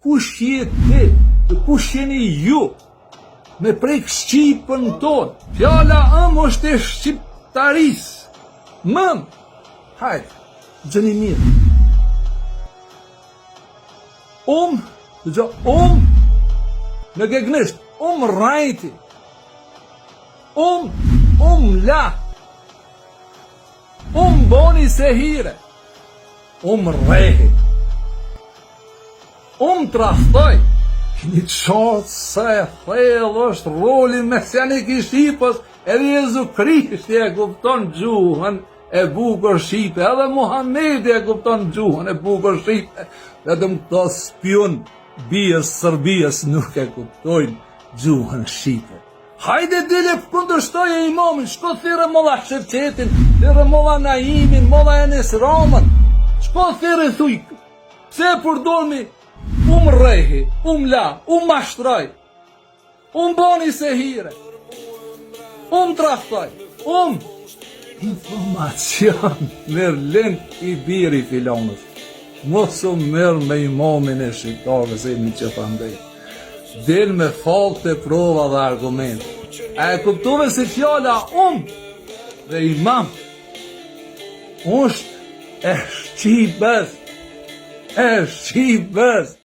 kush je ti, dhe kush jeni ju, me prek Shqipën tonë. Fjala është e shqiptarisë. Hajde, gjëni mirë. Në gegnisht, rajti. La. Boni se hire. Rehi. Trahtoj. Kini të shotë se thellë është rolin mesianik i Shqipës, edhe Jezu Krishti e kupton gjuhën e bukur Shqipe, edhe Muhamedi e kupton gjuhën e bukur Shqipe, vetëm këto spion bijës Serbijës nuk e kuptojnë gjuhën Shqipe. Hajde dile kundërshtoj e imamin, shko thire molla Shevqetin, thire molla Naimin, molla Enes Ramën, shko thire thuj, pse përdormi rehi, la, mashtroj, boni se hire, trahtoj, informacion, merë lënd i biri filonës, mos u merë me imamin e shqiptarës e një që thëndej, del me fakte, prova dhe argument. A e kuptove se fjala dhe imam është e Shqipës,